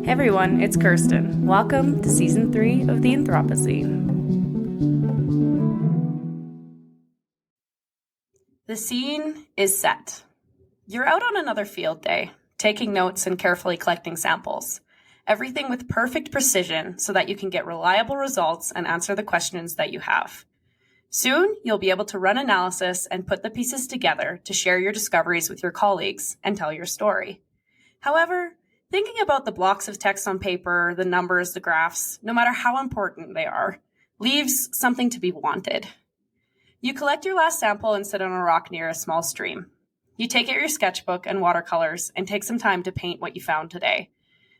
Hey everyone, it's Kirsten. Welcome to Season 3 of the Anthropo Scene. The scene is set. You're out on another field day, taking notes and carefully collecting samples. Everything with perfect precision so that you can get reliable results and answer the questions that you have. Soon, you'll be able to run analysis and put the pieces together to share your discoveries with your colleagues and tell your story. However, thinking about the blocks of text on paper, the numbers, the graphs, no matter how important they are, leaves something to be wanted. You collect your last sample and sit on a rock near a small stream. You take out your sketchbook and watercolors and take some time to paint what you found today.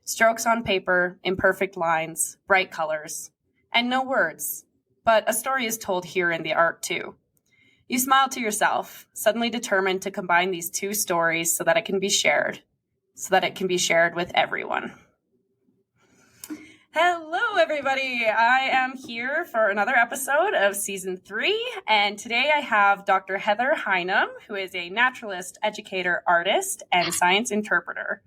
Strokes on paper, imperfect lines, bright colors, and no words. But a story is told here in the art too. You smile to yourself, suddenly determined to combine these two stories so that it can be shared with everyone. Hello, everybody. I am here for another episode of Season 3, and today I have Dr. Heather Hinham, who is a naturalist, educator, artist, and science interpreter.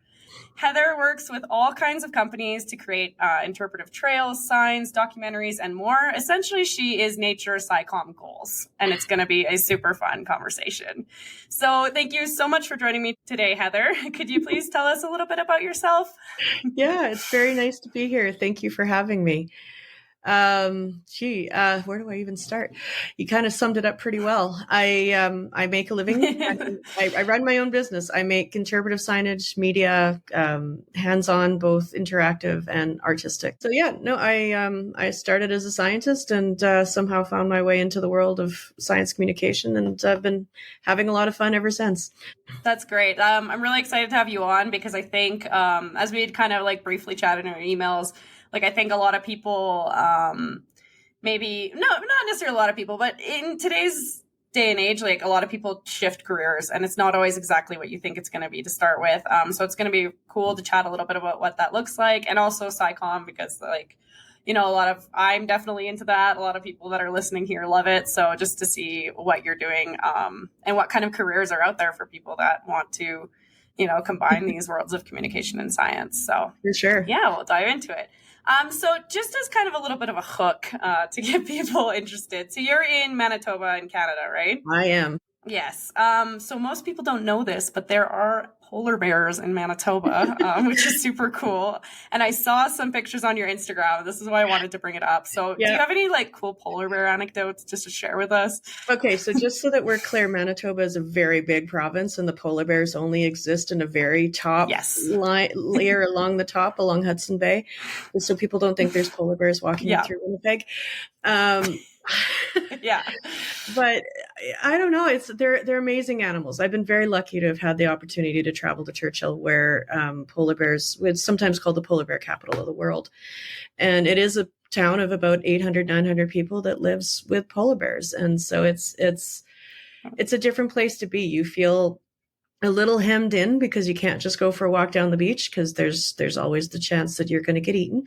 Heather works with all kinds of companies to create interpretive trails, signs, documentaries, and more. Essentially, she is nature SciComm goals, and it's going to be a super fun conversation. So thank you so much for joining me today, Heather. Could you please tell us a little bit about yourself? Yeah, it's very nice to be here. Thank you for having me. Where do I even start? You kind of summed it up pretty well. I make a living. I run my own business. I make interpretive signage, media, hands-on, both interactive and artistic. So yeah, no, I started as a scientist and somehow found my way into the world of science communication, and I've been having a lot of fun ever since. That's great. I'm really excited to have you on because I think, as we had kind of like briefly chatted in our emails, like I think a lot of people, maybe not necessarily a lot of people, but in today's day and age, like a lot of people shift careers, and it's not always exactly what you think it's going to be to start with. So it's going to be cool to chat a little bit about what that looks like, and also SciComm, because like, you know, I'm definitely into that. A lot of people that are listening here love it. So just to see what you're doing, and what kind of careers are out there for people that want to, you know, combine these worlds of communication and science. So For sure. yeah, we'll dive into it. So just as kind of a little bit of a hook to get people interested. So you're in Manitoba in Canada, right? I am. Yes. So most people don't know this, but there are polar bears in Manitoba, which is super cool. And I saw some pictures on your Instagram. This is why I wanted to bring it up. So do you have any like cool polar bear anecdotes just to share with us? Okay, so just so that we're clear, Manitoba is a very big province, and the polar bears only exist in a very top layer along the top, along Hudson Bay. And so people don't think there's polar bears walking through Winnipeg. Yeah. But I don't know. They're amazing animals. I've been very lucky to have had the opportunity to travel to Churchill, where polar bears, it's sometimes called the polar bear capital of the world. And it is a town of about 800, 900 people that lives with polar bears. And so it's a different place to be. You feel a little hemmed in because you can't just go for a walk down the beach, because there's always the chance that you're going to get eaten.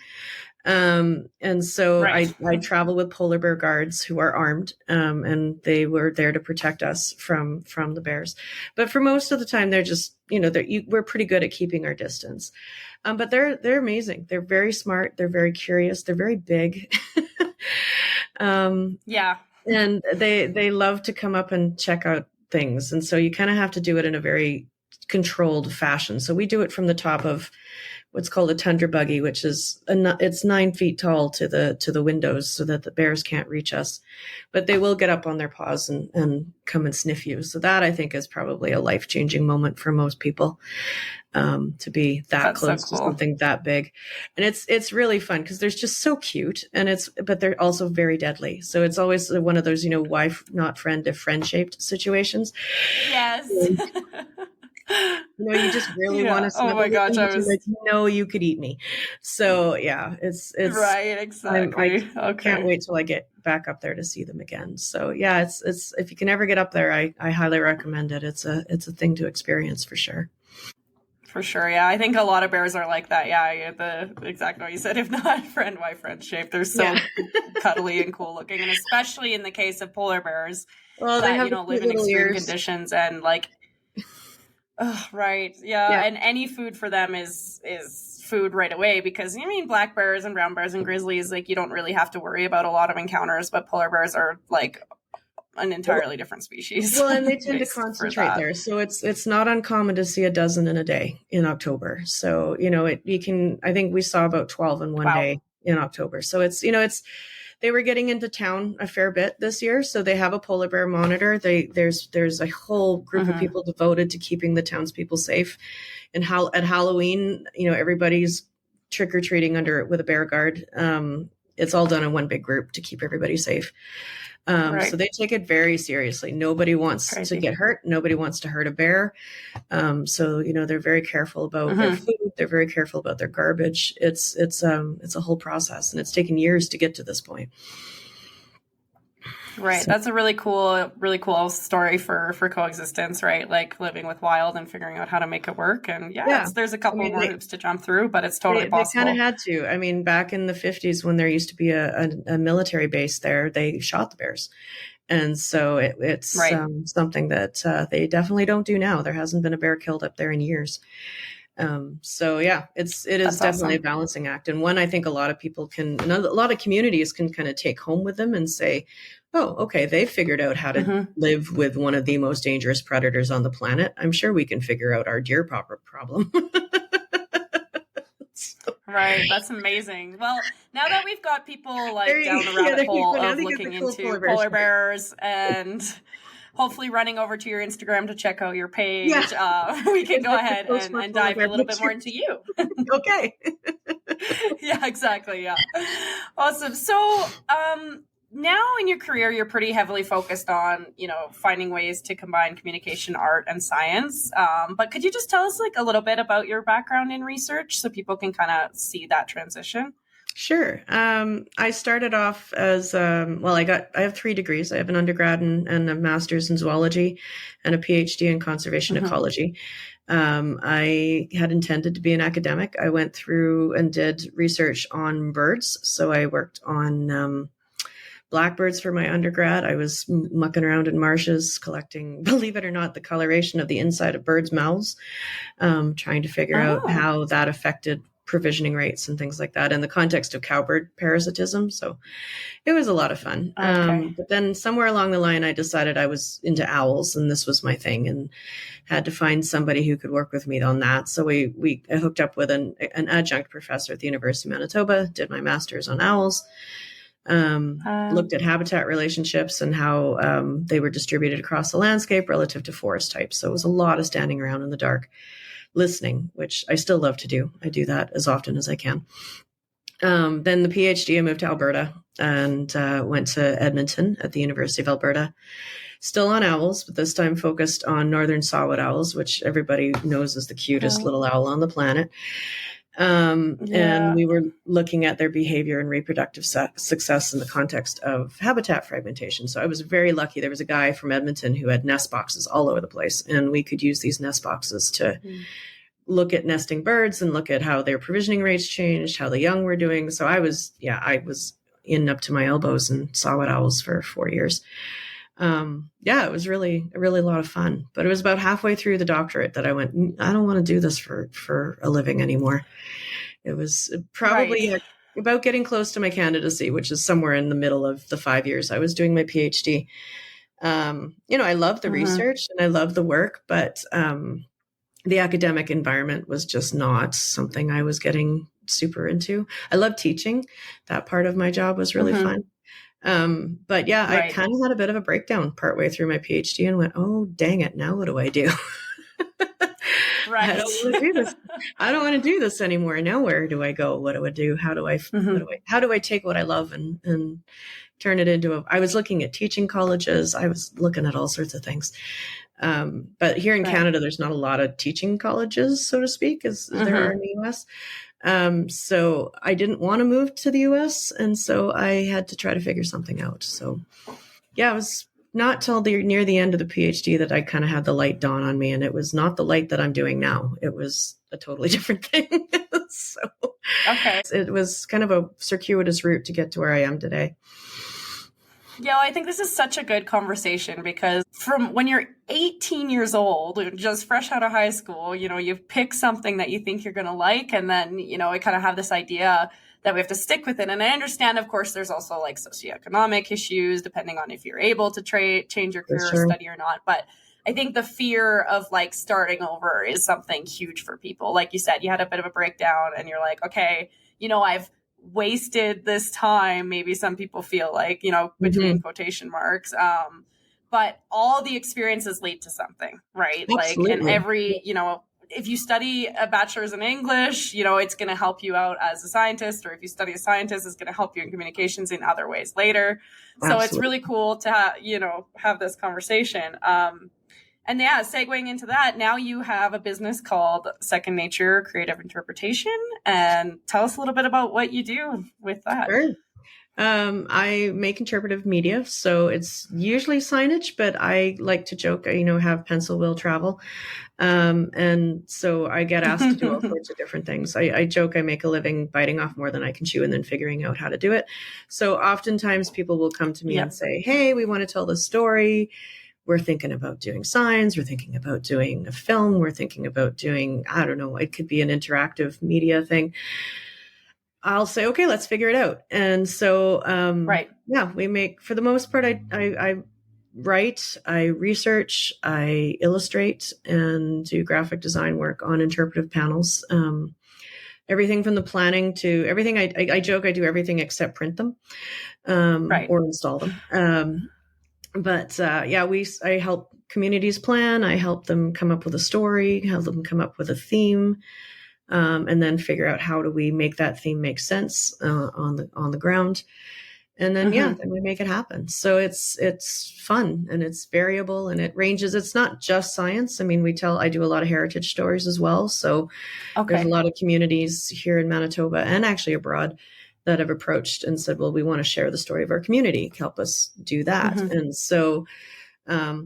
And so I travel with polar bear guards who are armed, and they were there to protect us from the bears. But for most of the time, they're just, you know, we're pretty good at keeping our distance. But they're amazing. They're very smart. They're very curious. They're very big. And they love to come up and check out things. And so you kind of have to do it in a very controlled fashion. So we do it from the top of what's called a tundra buggy, which is it's 9 feet tall to the windows so that the bears can't reach us, but they will get up on their paws and come and sniff you. So that, I think, is probably a life-changing moment for most people, to be that close to something that big. And it's really fun because they're just so cute, but they're also very deadly. So it's always one of those, you know, wife not friend if friend shaped situations. Yes. You know, you just really want to. Oh my gosh, you could eat me. So yeah, it's right, exactly. I can't wait till I get back up there to see them again. So yeah, it's if you can ever get up there, I highly recommend it. It's a thing to experience for sure. For sure, yeah. I think a lot of bears are like that. Yeah, exactly what you said. If not friend, why friend shape? They're so cuddly and cool looking, and especially in the case of polar bears, well, they have live in extreme conditions and like. Oh, right. Yeah. And any food for them is food right away because, I mean, black bears and brown bears and grizzlies, like, you don't really have to worry about a lot of encounters, but polar bears are like an entirely different species. Well, and they tend to concentrate there. So it's not uncommon to see a dozen in a day in October. So, I think we saw about 12 in one day in October. So they were getting into town a fair bit this year. So they have a polar bear monitor. There's a whole group of people devoted to keeping the townspeople safe. And at Halloween, everybody's trick-or-treating with a bear guard. It's all done in one big group to keep everybody safe. So they take it very seriously. Nobody wants to get hurt. Nobody wants to hurt a bear. So, they're very careful about their food. They're very careful about their garbage. It's a whole process, and it's taken years to get to this point. Right. So, that's a really cool story for coexistence, right? Like living with wild and figuring out how to make it work. And there's a couple more hoops to jump through, but it's totally possible. They kind of had to. I mean, back in the 50s when there used to be a military base there, they shot the bears. And so it's something that they definitely don't do now. There hasn't been a bear killed up there in years. It is definitely a balancing act, and one I think a lot of communities can kind of take home with them and say, oh, okay, they've figured out how to live with one of the most dangerous predators on the planet. I'm sure we can figure out our deer problem. Right, that's amazing. Well, now that we've got people down the rabbit hole of looking into polar bears and hopefully running over to your Instagram to check out your page, we can go ahead and dive a little bit more into you. Okay. Yeah, exactly. Yeah. Awesome. So now in your career, you're pretty heavily focused on, finding ways to combine communication, art, and science. But could you just tell us a little bit about your background in research so people can kind of see that transition? Sure. I started off as, I have 3 degrees. I have an undergrad and a master's in zoology and a PhD in conservation ecology. I had intended to be an academic. I went through and did research on birds. So I worked on blackbirds for my undergrad. I was mucking around in marshes collecting, believe it or not, the coloration of the inside of birds' mouths, trying to figure out how that affected provisioning rates and things like that in the context of cowbird parasitism. So it was a lot of fun. But then somewhere along the line, I decided I was into owls and this was my thing and had to find somebody who could work with me on that. So I hooked up with an adjunct professor at the University of Manitoba, did my master's on owls, looked at habitat relationships and how they were distributed across the landscape relative to forest types. So it was a lot of standing around in the dark, listening, which I still love to do. I do that as often as I can. Then the PhD, I moved to Alberta and went to Edmonton at the University of Alberta, still on owls, but this time focused on northern saw-whet owls, which everybody knows is the cutest little owl on the planet. And we were looking at their behavior and reproductive success in the context of habitat fragmentation. So I was very lucky. There was a guy from Edmonton who had nest boxes all over the place, and we could use these nest boxes to look at nesting birds and look at how their provisioning rates changed, how the young were doing. So I was in up to my elbows in saw-whet owls for 4 years. It was really a lot of fun, but it was about halfway through the doctorate that I went, I don't want to do this for a living anymore. It was probably about getting close to my candidacy, which is somewhere in the middle of the 5 years I was doing my PhD. I love the research and I love the work, but, the academic environment was just not something I was getting super into. I love teaching. That part of my job was really fun. I kind of had a bit of a breakdown partway through my PhD and went, oh, dang it. Now what do I do? I don't want to do this. I don't want to do this anymore. Now where do I go? What do I do? How do I take what I love and turn it into I was looking at teaching colleges. I was looking at all sorts of things. But here in Canada, there's not a lot of teaching colleges, so to speak, as there are in the US. So I didn't want to move to the US. And so I had to try to figure something out. So it was not till near the end of the PhD that I kind of had the light dawn on me. And it was not the light that I'm doing now. It was a totally different thing. It was kind of a circuitous route to get to where I am today. Yeah, I think this is such a good conversation because from when you're 18 years old, just fresh out of high school, you pick something that you think you're going to like. And then, I kind of have this idea that we have to stick with it. And I understand, of course, there's also like socioeconomic issues, depending on if you're able to change your For career or sure. study or not. But I think the fear of like starting over is something huge for people. Like you said, you had a bit of a breakdown and you're like, okay, I've wasted this time. Maybe some people feel like, between quotation marks. But all the experiences lead to something, right? Like, and Absolutely. every, if you study a bachelor's in English, it's going to help you out as a scientist, or if you study a scientist, it's going to help you in communications in other ways later. So it's Absolutely. really cool to have this conversation. And yeah, segueing into that, now you have a business called Second Nature Creative Interpretation. And tell us a little bit about what you do with that. Sure. I make interpretive media, so it's usually signage, but I like to joke, have pencil will travel. And so I get asked to do all sorts of different things. I joke I make a living biting off more than I can chew and then figuring out how to do it. So oftentimes people will come to me Yeah. and say, hey, we want to tell this story. We're thinking about doing signs. We're thinking about doing a film. We're thinking about doing, I don't know, it could be an interactive media thing. I'll say, okay, let's figure it out. And so, Right. yeah, we make, for the most part, I write, I research, I illustrate, and do graphic design work on interpretive panels. Everything from the planning to everything. I joke I do everything except print them Right. or install them. But yeah, I help communities plan. I help them come up with a story, help them come up with a theme, and then figure out how do we make that theme make sense on the ground. And then yeah, then we make it happen. So it's fun and it's variable and it ranges. It's not just science. I mean, I do a lot of heritage stories as well. So there's a Okay. lot of communities here in Manitoba and actually abroad that have approached and said, well, we want to share the story of our community. Help us do that. And so,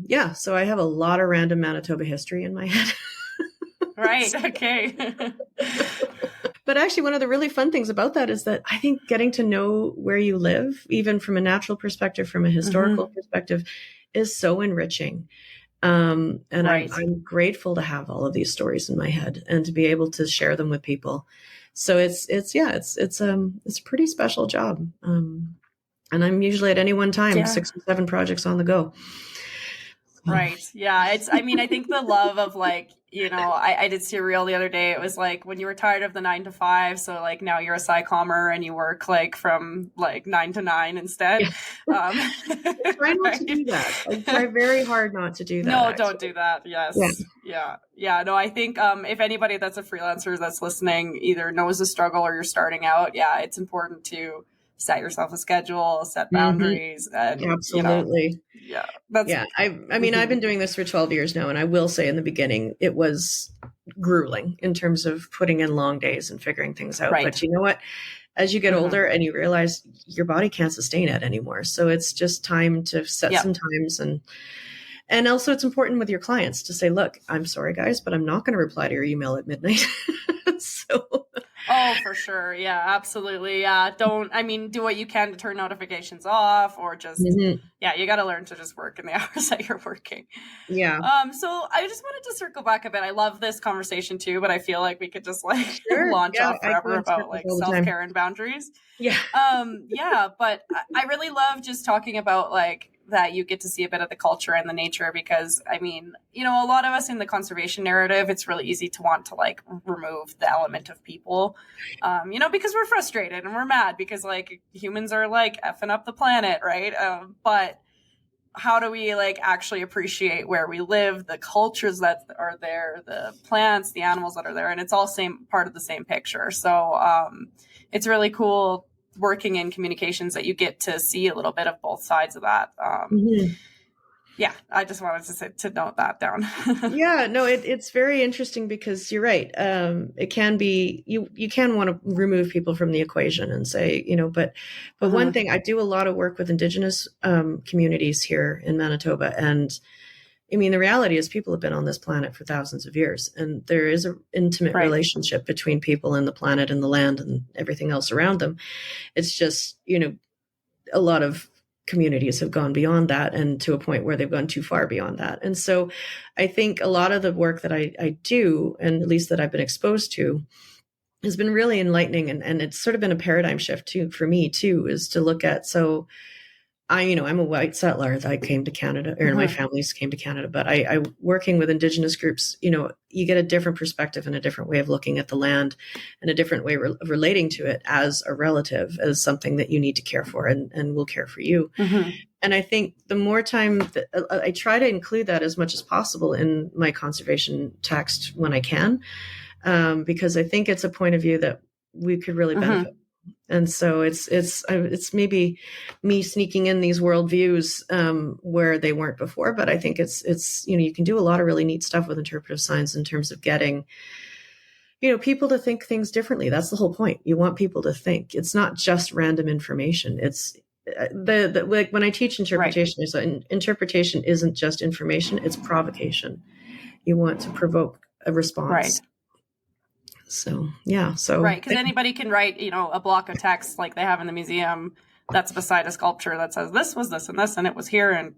yeah, so I have a lot of random Manitoba history in my head. Right. Okay. But actually, one of the really fun things about that is that I think getting to know where you live, even from a natural perspective, from a historical perspective, is so enriching. And Right. I'm grateful to have all of these stories in my head and to be able to share them with people. So it's a pretty special job. And I'm usually at any one time Yeah. 6 or 7 projects on the go. Right. Yeah. I think the love of like, I did see a reel the other day. It was like when you were tired of the 9 to 5. So like now you're a SciCommer and you work like from like 9 to 9 instead. Yeah. I try not to do that. I try very hard not to do that. No, actually. don't do that. Yes. Yeah. Yeah. Yeah. No, I think if anybody that's a freelancer that's listening either knows the struggle or you're starting out, yeah, it's important to set yourself a schedule, set boundaries, and Absolutely. yeah, that's Yeah. I mean, I've been doing this for 12 years now, and I will say in the beginning, it was grueling in terms of putting in long days and figuring things out. right. But you know what? As you get older and you realize your body can't sustain it anymore. So it's just time to set some times and also it's important with your clients to say, look, I'm sorry guys, but I'm not going to reply to your email at midnight. So Oh, for sure. Yeah, absolutely. Yeah. Do what you can to turn notifications off or just, yeah, you got to learn to just work in the hours that you're working. Yeah. So I just wanted to circle back a bit. I love this conversation too, but I feel like we could just like Sure. launch Yeah, off I go forever in about circles like all the time. self-care and boundaries. Yeah. Yeah, but I really love just talking about like that you get to see a bit of the culture and the nature because I mean, a lot of us in the conservation narrative, it's really easy to want to like remove the element of people, because we're frustrated and we're mad because like humans are like effing up the planet, right? But how do we like actually appreciate where we live, the cultures that are there, the plants, the animals that are there, and it's all part of the same picture. So it's really cool working in communications that you get to see a little bit of both sides of that. Yeah, I just wanted to note that down. Yeah, no, it's very interesting because you're right. It can be you can want to remove people from the equation and say, but one thing I do a lot of work with Indigenous communities here in Manitoba, and I mean the reality is people have been on this planet for thousands of years, and there is an intimate relationship between people and the planet and the land and everything else around them. It's just a lot of communities have gone beyond that, and to a point where they've gone too far beyond that. And so I think a lot of the work that I do, and at least that I've been exposed to, has been really enlightening. And it's sort of been a paradigm shift too, for me too, is to look at, so I'm a white settler. I came to Canada, or my families came to Canada, but I working with Indigenous groups, you get a different perspective and a different way of looking at the land, and a different way of relating to it as a relative, as something that you need to care for and will care for you. And I think the more time that I try to include that as much as possible in my conservation text when I can, because I think it's a point of view that we could really benefit. And so it's maybe me sneaking in these worldviews where they weren't before, but I think it's you can do a lot of really neat stuff with interpretive science in terms of getting people to think things differently. That's the whole point. You want people to think. It's not just random information. It's like when I teach interpretation, so interpretation isn't just information; it's provocation. You want to provoke a response. Right. So, yeah. So, right. Because anybody can write, a block of text like they have in the museum that's beside a sculpture that says this was this, and it was here. And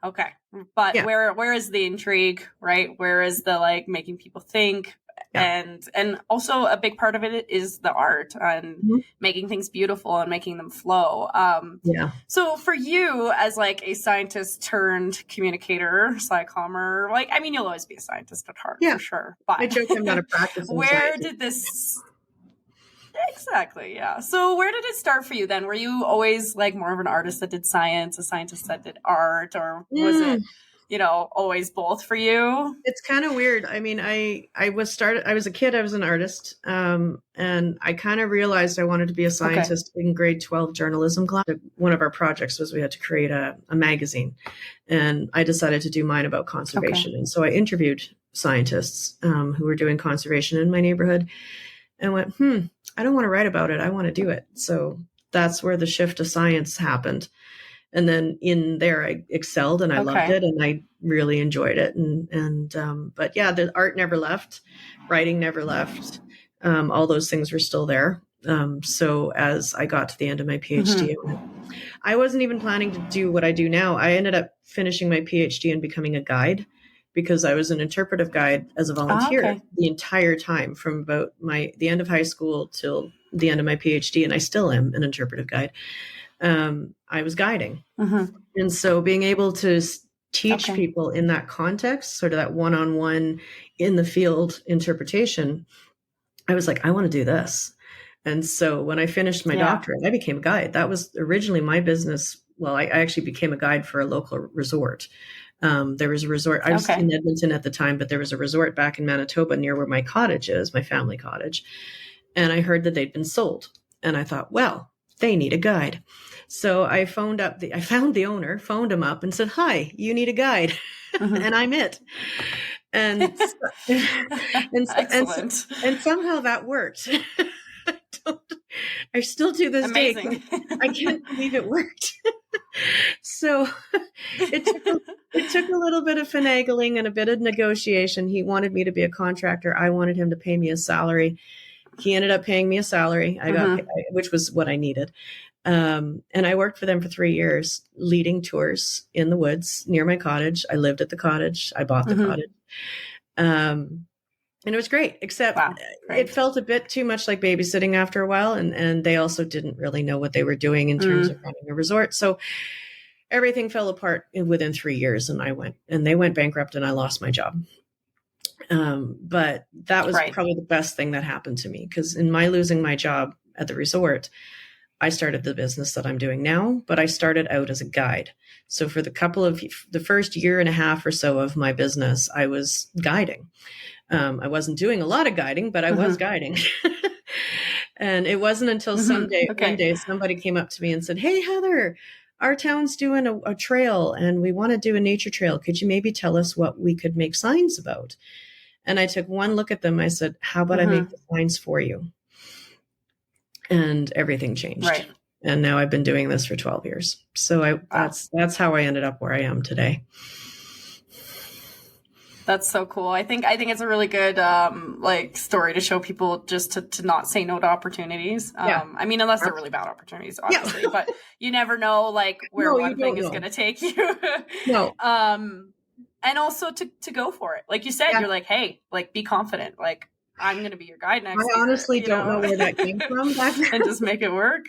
okay. But where is the intrigue, right? Where is the making people think? Yeah. And also a big part of it is the art and making things beautiful and making them flow. So for you as a scientist turned communicator, psychomer, you'll always be a scientist at heart, for sure. But I joke I'm not a practicing where scientist. did this... Exactly, yeah. So where did it start for you then? Were you always more of an artist that did science, a scientist that did art, or was it... always both for you? It's kind of weird. I mean, I was a kid, I was an artist. And I kind of realized I wanted to be a scientist in grade 12 journalism class. One of our projects was we had to create a magazine, and I decided to do mine about conservation. And so I interviewed scientists who were doing conservation in my neighborhood and went, I don't want to write about it. I want to do it. So that's where the shift to science happened. And then in there, I excelled and I loved it and I really enjoyed it. But yeah, the art never left, writing never left. All those things were still there. So as I got to the end of my PhD, I wasn't even planning to do what I do now. I ended up finishing my PhD and becoming a guide, because I was an interpretive guide as a volunteer the entire time from about the end of high school till the end of my PhD. And I still am an interpretive guide. I was guiding. And so being able to teach people in that context, sort of that one-on-one in the field interpretation, I was like, I want to do this. And so when I finished my doctorate, I became a guide. That was originally my business. Well, I actually became a guide for a local resort. There was a resort. I was in Edmonton at the time, but there was a resort back in Manitoba near where my cottage is, my family cottage. And I heard that they'd been sold. And I thought, well, they need a guide. So I found the owner, phoned him up and said, hi, you need a guide. And I'm it. And somehow that worked. I still to this day, I can't believe it worked. So it took a little bit of finagling and a bit of negotiation. He wanted me to be a contractor. I wanted him to pay me a salary. He ended up paying me a salary. I got, which was what I needed. And I worked for them for 3 years, leading tours in the woods near my cottage. I lived at the cottage. I bought the cottage. And it was great, except it felt a bit too much like babysitting after a while. And they also didn't really know what they were doing in terms of running a resort. So everything fell apart within 3 years, and they went bankrupt and I lost my job. But that was probably the best thing that happened to me, because in my losing my job at the resort, I started the business that I'm doing now, but I started out as a guide. So for the first year and a half or so of my business, I was guiding. I wasn't doing a lot of guiding, but I was guiding. And it wasn't until one day, somebody came up to me and said, hey, Heather, our town's doing a trail and we want to do a nature trail. Could you maybe tell us what we could make signs about? And I took one look at them. I said, how about I make the signs for you? And everything changed. Right. And now I've been doing this for 12 years. So that's how I ended up where I am today. That's so cool. I think it's a really good like story to show people just to not say no to opportunities. I mean, unless they're really bad opportunities, obviously, but you never know like where one thing is going to take you. No. And also to go for it. Like you said, you're like, hey, like be confident. Like I'm going to be your guide next year. I honestly don't know where that came from. And just make it work.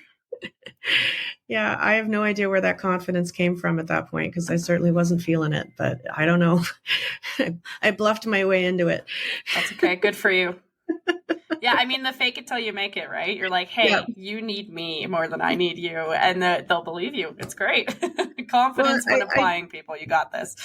Yeah, I have no idea where that confidence came from at that point, because I certainly wasn't feeling it, but I don't know. I bluffed my way into it. That's okay. Good for you. Yeah, I mean, the fake it till you make it, right? You're like, hey, you need me more than I need you, and they'll believe you. It's great. Confidence when applying, people. You got this.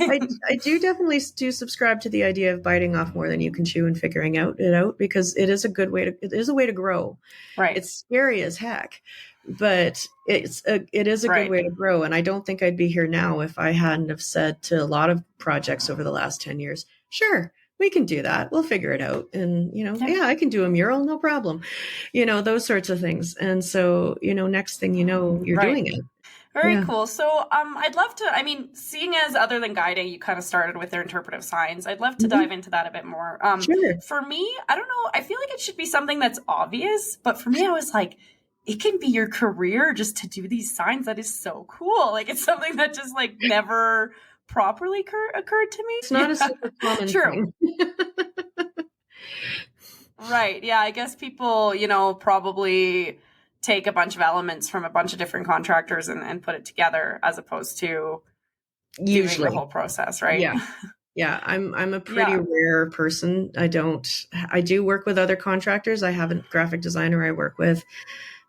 I do definitely subscribe to the idea of biting off more than you can chew and figuring it out, because it is a way to grow. Right. It's scary as heck, but it is a good way to grow. And I don't think I'd be here now if I hadn't have said to a lot of projects over the last 10 years, sure, we can do that. We'll figure it out. And, I can do a mural, no problem. Those sorts of things. And so, next thing you know, you're doing it. Very cool. So I'd love to, I mean, seeing as other than guiding, you kind of started with their interpretive signs. I'd love to dive into that a bit more. Sure. For me, I don't know. I feel like it should be something that's obvious. But for me, I was like, it can be your career just to do these signs. That is so cool. Like it's something that just like never properly occurred to me. It's not a super common thing. Right. Yeah. I guess people, probably take a bunch of elements from a bunch of different contractors and put it together, as opposed to doing the whole process. Right. Yeah. Yeah. I'm a pretty rare person. I do work with other contractors. I have a graphic designer I work with,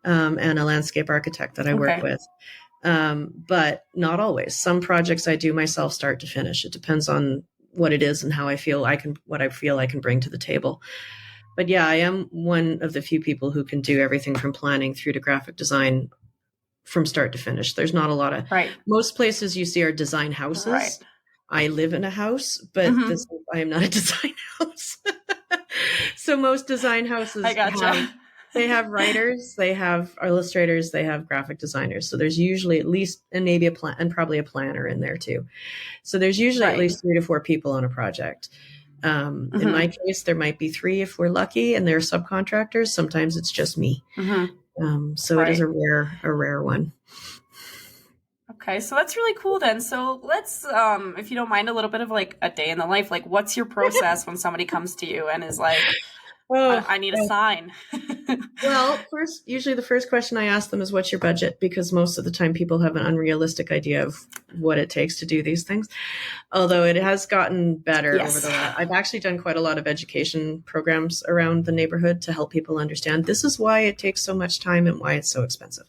and a landscape architect that I work with. But not always. Some projects I do myself start to finish. It depends on what it is and how I feel I can bring to the table. But yeah, I am one of the few people who can do everything from planning through to graphic design from start to finish. There's not a lot of, most places you see are design houses. Right. I live in a house, but I am not a design house. So most design houses, I gotcha. They have writers, they have illustrators, they have graphic designers. So there's usually at least, and maybe probably a planner in there too. So there's usually at least 3 to 4 people on a project. In my case, there might be 3 if we're lucky, and they're subcontractors. Sometimes it's just me. So it is a rare one. Okay, so that's really cool then. So let's, if you don't mind, a little bit of like a day in the life. Like, what's your process when somebody comes to you and is like, I need a sign? Well, usually the first question I ask them is, what's your budget? Because most of the time people have an unrealistic idea of what it takes to do these things. Although it has gotten better over the last. I've actually done quite a lot of education programs around the neighborhood to help people understand this is why it takes so much time and why it's so expensive.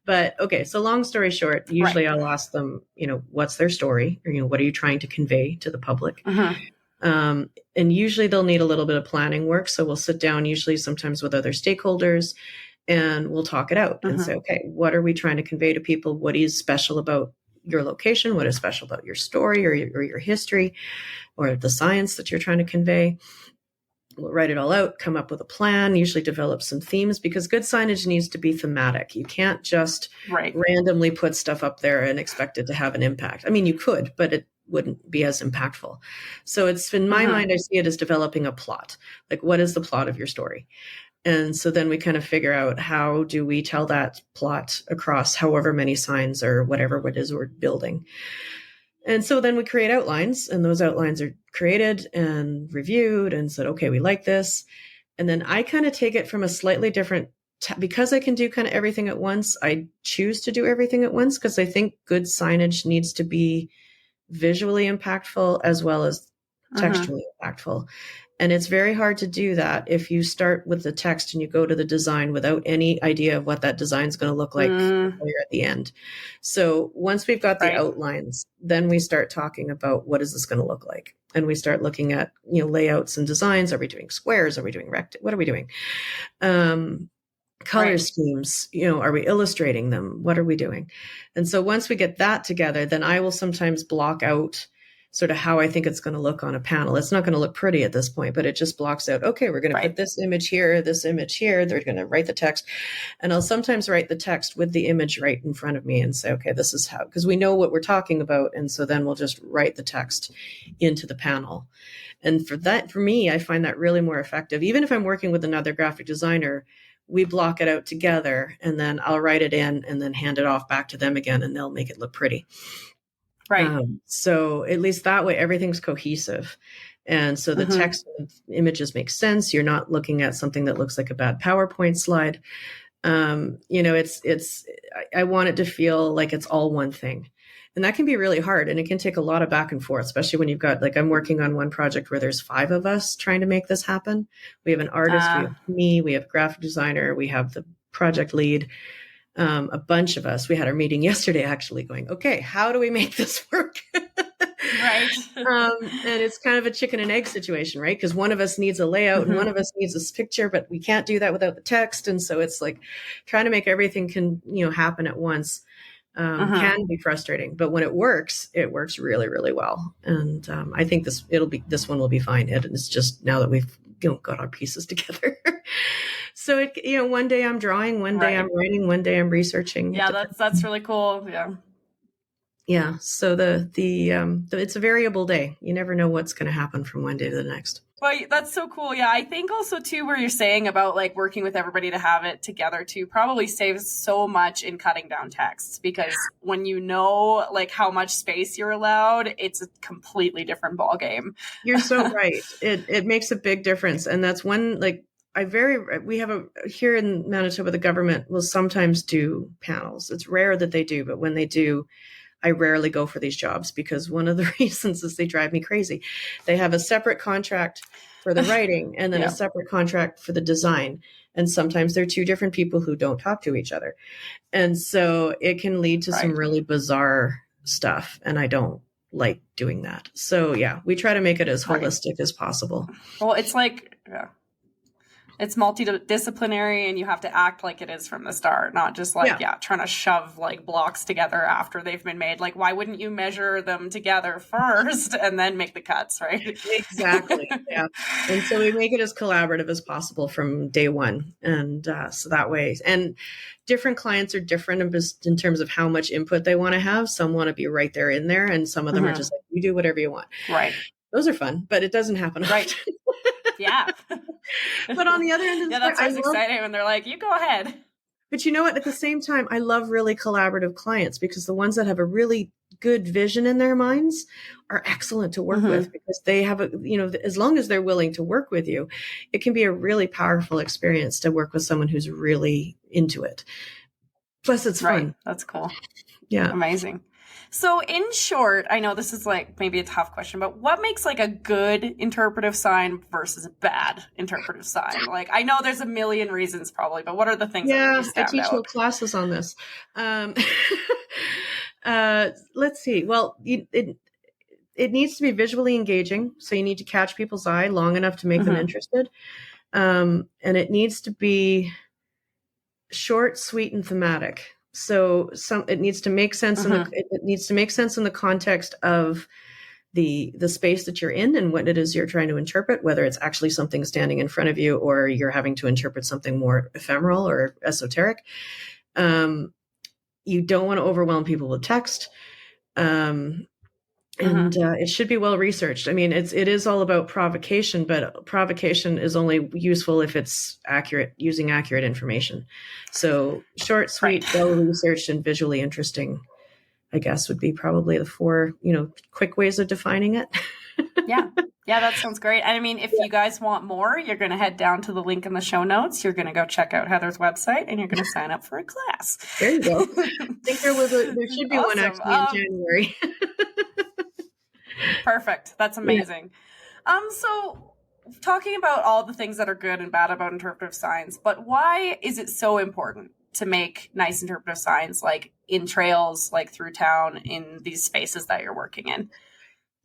But okay, so long story short, usually I'll ask them, what's their story, or, what are you trying to convey to the public? And usually they'll need a little bit of planning work. So we'll sit down, usually sometimes with other stakeholders, and we'll talk it out and say, okay, what are we trying to convey to people? What is special about your location? What is special about your story or your history or the science that you're trying to convey? We'll write it all out, come up with a plan, usually develop some themes, because good signage needs to be thematic. You can't just randomly put stuff up there and expect it to have an impact. I mean, you could, but it wouldn't be as impactful. So it's, in my mind, I see it as developing a plot. Like, what is the plot of your story? And so then we kind of figure out, how do we tell that plot across however many signs or whatever it is we're building. And so then we create outlines, and those outlines are created and reviewed and said, okay, we like this. And then I kind of take it from a slightly different, because I can do kind of everything at once. I choose to do everything at once because I think good signage needs to be visually impactful as well as textually impactful. And it's very hard to do that if you start with the text and you go to the design without any idea of what that design is going to look like at the end. So once we've got the outlines, then we start talking about, what is this going to look like? And we start looking at, layouts and designs. Are we doing squares? Are we doing what are we doing? Color schemes, are we illustrating them? What are we doing? And so once we get that together, then I will sometimes block out sort of how I think it's going to look on a panel. It's not going to look pretty at this point, but it just blocks out, okay, we're going to put this image here, this image here. They're going to write the text. And I'll sometimes write the text with the image right in front of me and say, okay, this is how, because we know what we're talking about. And so then we'll just write the text into the panel. And for me, I find that really more effective. Even if I'm working with another graphic designer, we block it out together and then I'll write it in and then hand it off back to them again and they'll make it look pretty. Right. So at least that way, everything's cohesive. And so the text and images make sense. You're not looking at something that looks like a bad PowerPoint slide. I want it to feel like it's all one thing. And that can be really hard. And it can take a lot of back and forth, especially when you've got, like, I'm working on one project where there's 5 of us trying to make this happen. We have an artist, we have me, we have a graphic designer, we have the project lead, a bunch of us. We had our meeting yesterday actually going, okay, how do we make this work? Right. And it's kind of a chicken and egg situation, right? Because one of us needs a layout and one of us needs this picture, but we can't do that without the text. And so it's like trying to make everything happen at once. Can be frustrating, but when it works really, really well. And I think this one will be fine. It's just now that we've got our pieces together. So one day I'm drawing, one day I'm writing, one day I'm researching. Yeah, that's really cool. Yeah. Yeah. So it's a variable day. You never know what's going to happen from one day to the next. Well, that's so cool. Yeah, I think also too, where you're saying about like working with everybody to have it together too, probably saves so much in cutting down texts, because when you know like how much space you're allowed, it's a completely different ballgame. You're so right. It makes a big difference, and that's one like. Here in Manitoba, the government will sometimes do panels. It's rare that they do, but when they do, I rarely go for these jobs because one of the reasons is they drive me crazy. They have a separate contract for the writing and then a separate contract for the design. And sometimes they're 2 different people who don't talk to each other. And so it can lead to some really bizarre stuff. And I don't like doing that. So yeah, we try to make it as holistic as possible. Well, it's like, it's multidisciplinary and you have to act like it is from the start, not just like, trying to shove like blocks together after they've been made. Like, why wouldn't you measure them together first and then make the cuts, right? Exactly. Yeah. And so we make it as collaborative as possible from day one. And so that way, and different clients are different in terms of how much input they want to have. Some want to be right there in there. And some of them are just like, you do whatever you want. Right. Those are fun, but it doesn't happen. Right. Yeah. But on the other end of the that's what's exciting when they're like, you go ahead. But you know what? At the same time, I love really collaborative clients, because the ones that have a really good vision in their minds are excellent to work with, because they have as long as they're willing to work with you, it can be a really powerful experience to work with someone who's really into it. Plus it's fun. That's cool. Yeah. Amazing. So in short, I know this is like maybe a tough question, but what makes like a good interpretive sign versus a bad interpretive sign? Like, I know there's a million reasons probably, but what are the things that really stand out? I teach whole classes on this. Let's see. Well, it needs to be visually engaging. So you need to catch people's eye long enough to make them interested. And it needs to be short, sweet, and thematic. So it needs to make sense it needs to make sense in the context of the space that you're in and what it is you're trying to interpret, whether it's actually something standing in front of you or you're having to interpret something more ephemeral or esoteric. You don't want to overwhelm people with text. And it should be well researched. I mean, it is all about provocation, but provocation is only useful if it's accurate, using accurate information. So short, sweet, well researched, and visually interesting, I guess, would be probably the 4, quick ways of defining it. Yeah, that sounds great. And I mean, if you guys want more, you're going to head down to the link in the show notes. You're going to go check out Heather's website and you're going to sign up for a class. There you go. I think there should be one actually in January. Perfect. That's amazing. Yeah. So talking about all the things that are good and bad about interpretive signs, but why is it so important to make nice interpretive signs, like in trails, like through town, in these spaces that you're working in?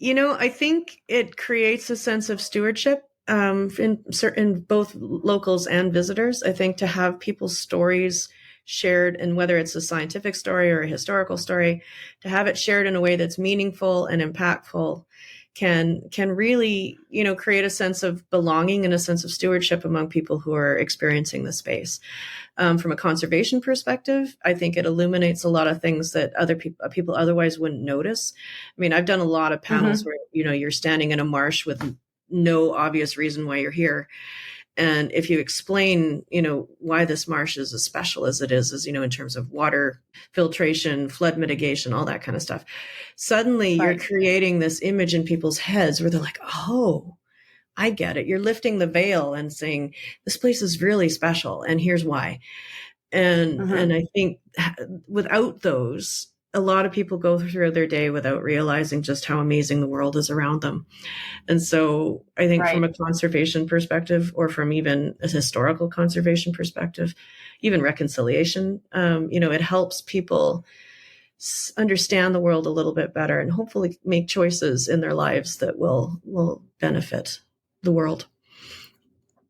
I think it creates a sense of stewardship in both locals and visitors. I think to have people's stories shared, and whether it's a scientific story or a historical story, to have it shared in a way that's meaningful and impactful can really, create a sense of belonging and a sense of stewardship among people who are experiencing the space. From a conservation perspective, I think it illuminates a lot of things that other people otherwise wouldn't notice. I mean, I've done a lot of panels where, you're standing in a marsh with no obvious reason why you're here. And if you explain, why this marsh is as special as it is, in terms of water filtration, flood mitigation, all that kind of stuff, suddenly you're creating this image in people's heads where they're like, oh, I get it. You're lifting the veil and saying, this place is really special, and here's why. And I think without those, a lot of people go through their day without realizing just how amazing the world is around them. And so I think from a conservation perspective, or from even a historical conservation perspective, even reconciliation, it helps people understand the world a little bit better and hopefully make choices in their lives that will benefit the world.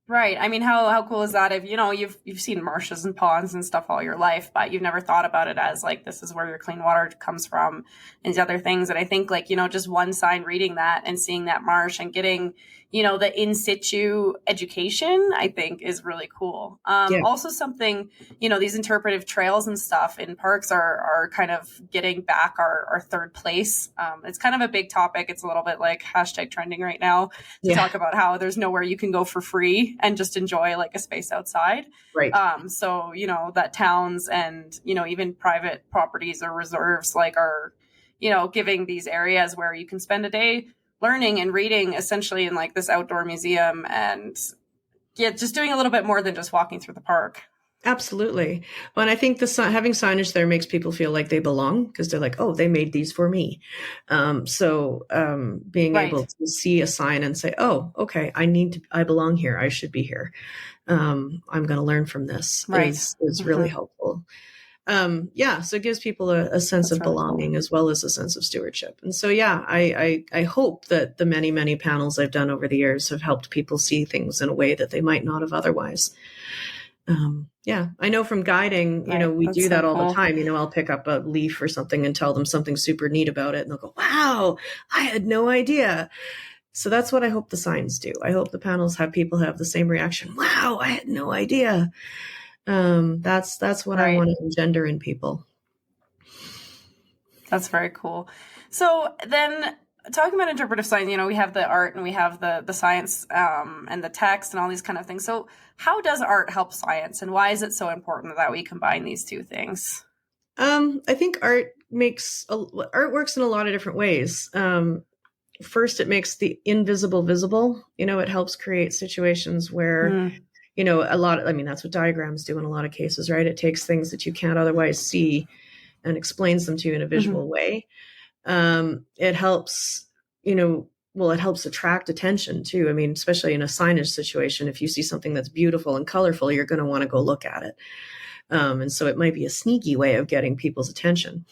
Right. I mean, how cool is that if, you've seen marshes and ponds and stuff all your life, but you've never thought about it as like, this is where your clean water comes from and these other things. And I think just one sign reading that and seeing that marsh and getting, the in situ education, I think is really cool. Also something, these interpretive trails and stuff in parks are kind of getting back our third place. It's kind of a big topic. It's a little bit like hashtag trending right now to talk about how there's nowhere you can go for free and just enjoy like a space outside. Right. So, that towns and, even private properties or reserves are, giving these areas where you can spend a day learning and reading essentially in like this outdoor museum and just doing a little bit more than just walking through the park. Absolutely. Well, and I think having signage there makes people feel like they belong because they're like, oh, they made these for me. So being able to see a sign and say, oh, okay, I belong here. I should be here. I'm going to learn from this is really helpful. So it gives people a sense of belonging as well as a sense of stewardship. And so, I hope that the many, many panels I've done over the years have helped people see things in a way that they might not have otherwise. I know from guiding, we do that all the time. I'll pick up a leaf or something and tell them something super neat about it. And they'll go, wow, I had no idea. So that's what I hope the signs do. I hope the panels have people have the same reaction. Wow, I had no idea. That's what I want to engender in people. That's very cool. So then talking about interpretive science, we have the art and we have the science and the text and all these kind of things. So how does art help science, and why is it so important that we combine these two things? I think art works in a lot of different ways. First, it makes the invisible visible. It helps create situations where, that's what diagrams do in a lot of cases, right? It takes things that you can't otherwise see and explains them to you in a visual way. It helps, it helps attract attention too. I mean, especially in a signage situation, if you see something that's beautiful and colorful, you're going to want to go look at it. And so it might be a sneaky way of getting people's attention.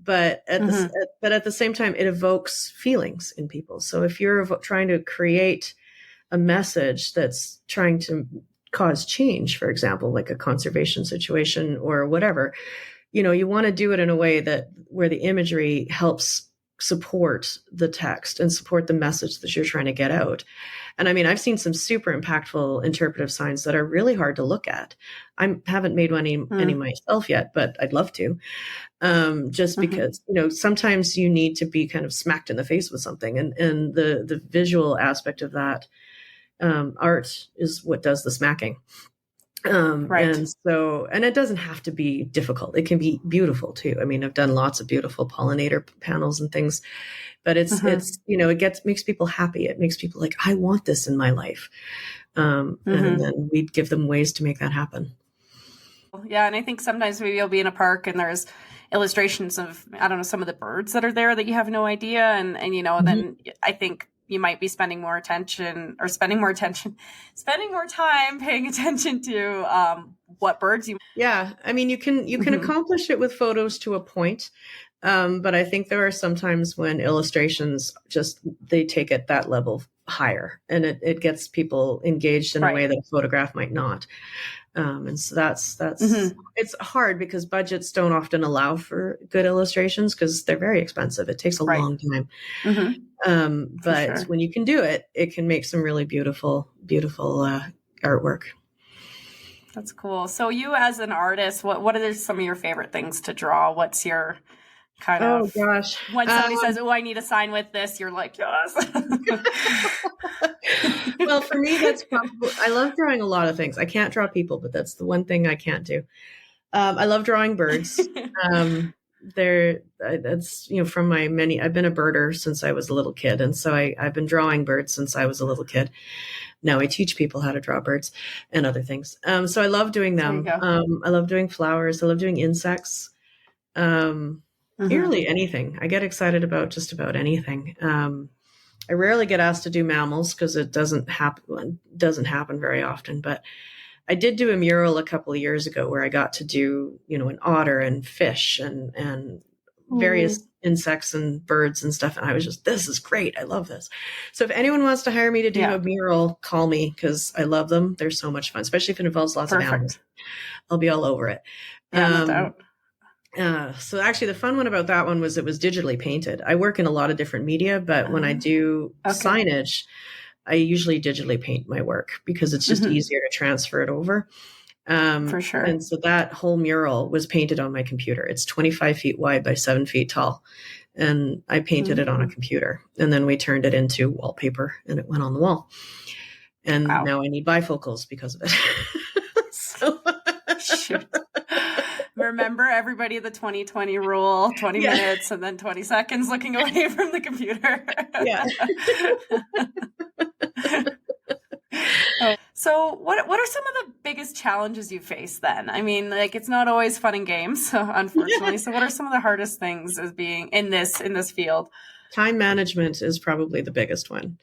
But at the same time, it evokes feelings in people. So if you're trying to create a message that's trying to cause change, for example, like a conservation situation or whatever, you want to do it in a way where the imagery helps support the text and support the message that you're trying to get out. And I mean, I've seen some super impactful interpretive signs that are really hard to look at. I haven't made any myself yet, but I'd love to. Just because, sometimes you need to be kind of smacked in the face with something. And the visual aspect of that art is what does the smacking. And it doesn't have to be difficult. It can be beautiful too. I mean, I've done lots of beautiful pollinator panels and things, but it makes people happy. It makes people like, I want this in my life. And then we'd give them ways to make that happen. Yeah. And I think sometimes maybe you'll be in a park and there's illustrations of, I don't know, some of the birds that are there that you have no idea. And then I think you might be spending more time paying attention to what birds you. Yeah. I mean, you can accomplish it with photos to a point. But I think there are some times when illustrations they take it that level higher, and it gets people engaged in a way Right. that a photograph might not. And so that's Mm-hmm. it's hard because budgets don't often allow for good illustrations because they're very expensive. It takes a Right. long time. Mm-hmm. For But sure. when you can do it, it can make some really beautiful artwork. That's cool. So you as an artist, what are some of your favorite things to draw? What's your kind Oh of, gosh. when somebody says, "Oh, I need a sign with this," you're like, "Yes." Well, for me, that's probably, I love drawing a lot of things. I can't draw people, but that's the one thing I can't do. I love drawing birds. That's, from my many, I've been a birder since I was a little kid. And so I've been drawing birds since I was a little kid. Now I teach people how to draw birds and other things. So I love doing There you them. go. I love doing flowers. I love doing insects. Mm-hmm. Nearly anything. I get excited about just about anything. I rarely get asked to do mammals because it doesn't happen very often. But I did do a mural a couple of years ago where I got to do, an otter and fish and various insects and birds and stuff. And I was just, this is great. I love this. So if anyone wants to hire me to do Yeah. a mural, call me because I love them. They're so much fun, especially if it involves lots of animals. Perfect. I'll be all over it. Yeah, no doubt. So actually the fun one about that one was it was digitally painted. I work in a lot of different media, but when I do signage, I usually digitally paint my work because it's just easier to transfer it over. For sure. And so that whole mural was painted on my computer. It's 25 feet wide by 7 feet tall. And I painted it on a computer, and then we turned it into wallpaper and it went on the wall. And now I need bifocals because of it. So shoot. Remember, everybody, the 20/20 rule, 20 minutes and then 20 seconds looking away from the computer. Yeah. So what are some of the biggest challenges you face then? I mean, like, it's not always fun and games, unfortunately. So what are some of the hardest things as being in this field? Time management is probably the biggest one.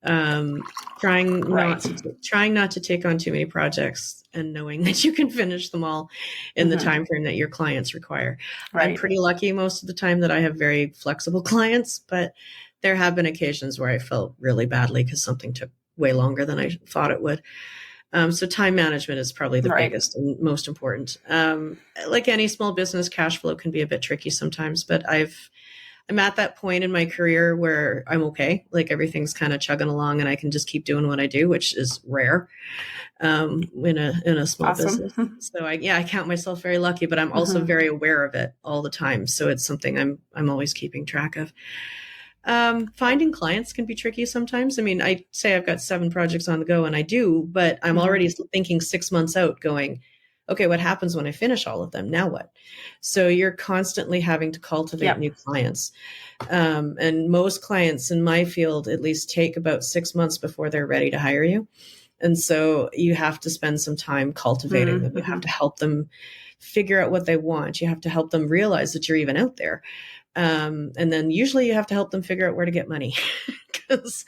Trying not to take on too many projects and knowing that you can finish them all in the time frame that your clients require. I'm pretty lucky most of the time that I have very flexible clients, but there have been occasions where I felt really badly because something took way longer than I thought it would. So time management is probably the biggest and most important. Like any small business, cash flow can be a bit tricky sometimes, but I'm at that point in my career where I'm okay. Like everything's kind of chugging along and I can just keep doing what I do, which is rare in a small business. So I count myself very lucky, but I'm also very aware of it all the time. So it's something I'm always keeping track of. Finding clients can be tricky sometimes. I mean, I say I've got 7 projects on the go, and I do, but I'm already thinking 6 months out going, okay, what happens when I finish all of them? Now what? So you're constantly having to cultivate new clients. And most clients in my field at least take about 6 months before they're ready to hire you. And so you have to spend some time cultivating them. You have to help them figure out what they want. You have to help them realize that you're even out there. And then usually you have to help them figure out where to get money because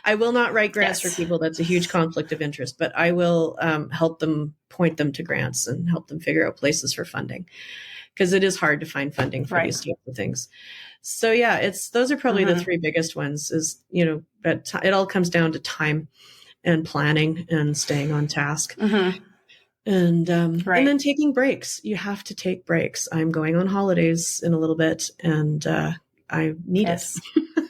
I will not write grants for people. That's a huge conflict of interest, but I will help them, point them to grants and help them figure out places for funding because it is hard to find funding for these types of things. So those are probably the 3 biggest ones is, but it all comes down to time and planning and staying on task. And then taking breaks. You have to take breaks. I'm going on holidays in a little bit, and I need it.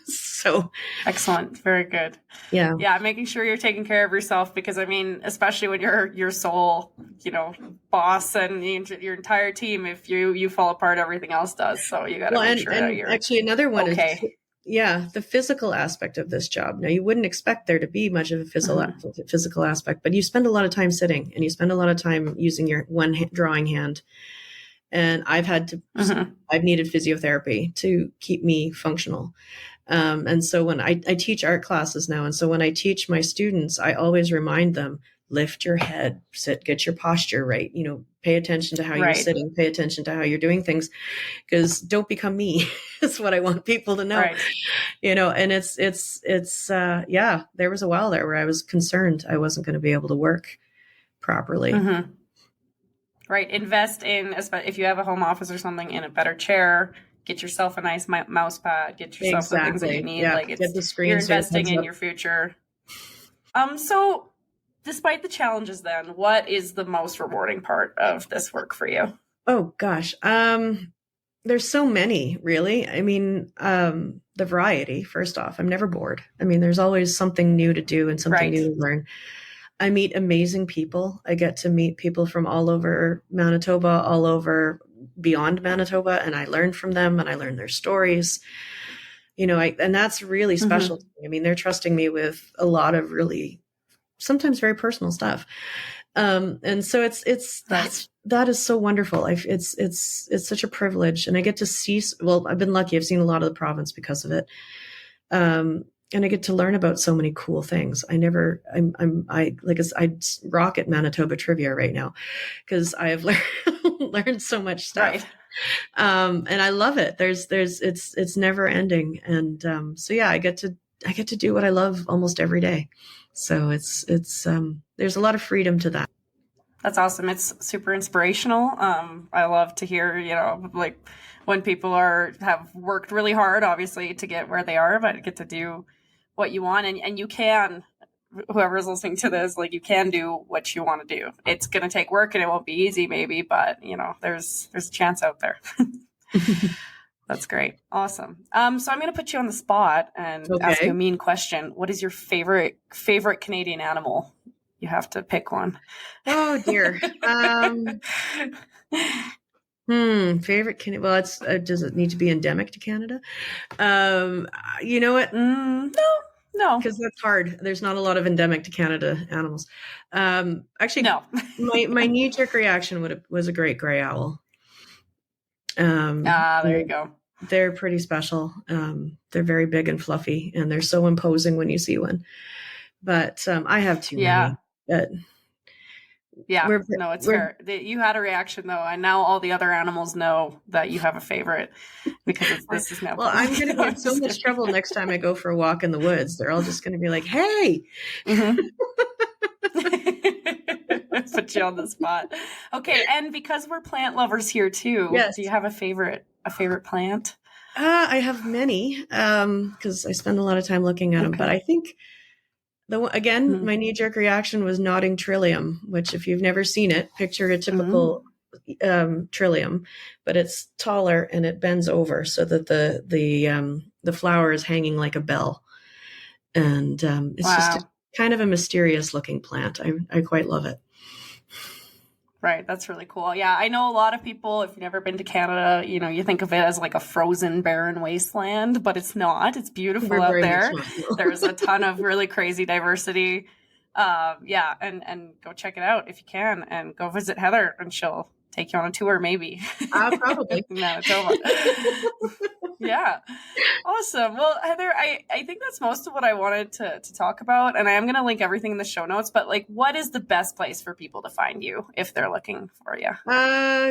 So excellent, very good. Yeah, making sure you're taking care of yourself because I mean, especially when you're your sole, boss and your entire team, if you fall apart, everything else does. So you got to make sure that you're actually another one is the physical aspect of this job. Now, you wouldn't expect there to be much of a physical aspect, but you spend a lot of time sitting and you spend a lot of time using your drawing hand. And I've needed physiotherapy to keep me functional. And so when I teach art classes now, and so when I teach my students, I always remind them, lift your head, sit, get your posture right, pay attention to how you're sitting, pay attention to how you're doing things, because don't become me is what I want people to know, and there was a while there where I was concerned I wasn't going to be able to work properly. Invest in, if you have a home office or something, in a better chair, get yourself a nice mouse pad, get yourself the things that you need. Yeah. Like Get the screen you're so your investing head's in up. your future. So despite the challenges then, what is the most rewarding part of this work for you? Oh gosh. There's so many, really. I mean, the variety, first off, I'm never bored. I mean, there's always something new to do and something new to learn. I meet amazing people. I get to meet people from all over Manitoba, all over beyond Manitoba, and I learn from them and I learn their stories. And that's really special to me. I mean, they're trusting me with a lot of really, sometimes very personal stuff. And so that is so wonderful. It's such a privilege, and I get to see, well, I've been lucky. I've seen a lot of the province because of it. And I get to learn about so many cool things. I rock at Manitoba trivia right now because I have learned so much stuff. Right. And I love it. It's never ending. And, so yeah, I get to do what I love almost every day. So there's a lot of freedom to that. That's awesome. It's super inspirational. I love to hear, like when people have worked really hard, obviously, to get where they are, but get to do what you want. And you can, whoever's listening to this, like you can do what you want to do. It's going to take work and it won't be easy maybe, but there's a chance out there. That's great. Awesome. So I'm going to put you on the spot and ask you a mean question. What is your favorite Canadian animal? You have to pick one. Oh dear. Favorite Canadian. Well, does it need to be endemic to Canada? You know what? No, because that's hard. There's not a lot of endemic to Canada animals. Actually, no. my knee-jerk reaction was a great gray owl. There you go. They're pretty special. They're very big and fluffy, and they're so imposing when you see one. But I have too many. But no, it's fair. You had a reaction though, and now all the other animals know that you have a favorite because this is now. Well, I'm going to get in so much trouble next time I go for a walk in the woods. They're all just going to be like, "Hey." Put you on the spot. Okay, and because we're plant lovers here too, do you have a favorite plant? I have many because I spend a lot of time looking at them. But I think my knee-jerk reaction was nodding trillium, which if you've never seen it, picture a typical trillium, but it's taller and it bends over so that the flower is hanging like a bell, and it's just kind of a mysterious looking plant. I quite love it. Right. That's really cool. Yeah. I know a lot of people, if you've never been to Canada, you think of it as like a frozen, barren wasteland, but it's not. It's beautiful out there. There's a ton of really crazy diversity. And go check it out if you can, and go visit Heather and she'll take you on a tour maybe. Probably. No, it's over. Yeah. Awesome. Well, Heather, I think that's most of what I wanted to talk about. And I am going to link everything in the show notes, but like, what is the best place for people to find you if they're looking for you?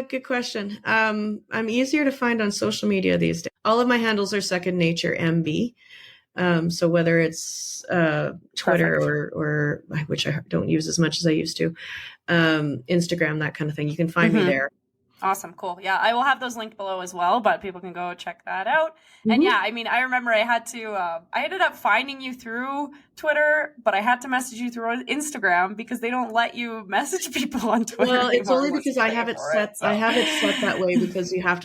Good question. I'm easier to find on social media these days. All of my handles are Second Nature MB. So whether it's Twitter or which I don't use as much as I used to, Instagram, that kind of thing, you can find me there. Awesome. Cool. Yeah. I will have those linked below as well, but people can go check that out. And yeah, I mean, I remember I ended up finding you through Twitter, but I had to message you through Instagram because they don't let you message people on Twitter. Well, it's only because I have it set that way because I have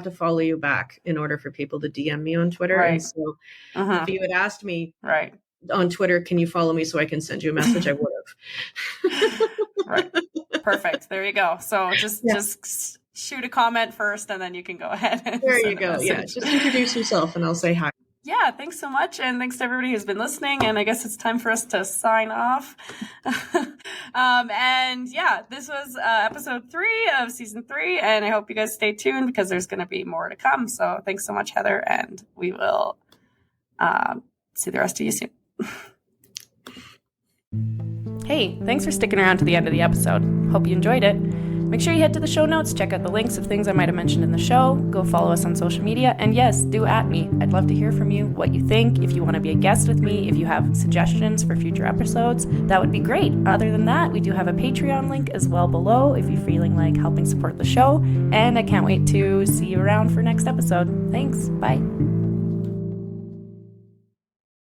to follow you back in order for people to DM me on Twitter. Right. And so if you had asked me on Twitter, can you follow me so I can send you a message? I would have. Right. Perfect. There you go. So just shoot a comment first and then you can go ahead. There you go. Yeah. Just introduce yourself and I'll say hi. Yeah. Thanks so much. And thanks to everybody who's been listening. And I guess it's time for us to sign off. And yeah, this was episode 3 of season 3. And I hope you guys stay tuned because there's going to be more to come. So thanks so much, Heather. And we will see the rest of you soon. Hey, thanks for sticking around to the end of the episode. Hope you enjoyed it. Make sure you head to the show notes, check out the links of things I might have mentioned in the show, go follow us on social media, and yes, do at me. I'd love to hear from you, what you think, if you want to be a guest with me, if you have suggestions for future episodes, that would be great. Other than that, we do have a Patreon link as well below if you're feeling like helping support the show, and I can't wait to see you around for next episode. Thanks, bye.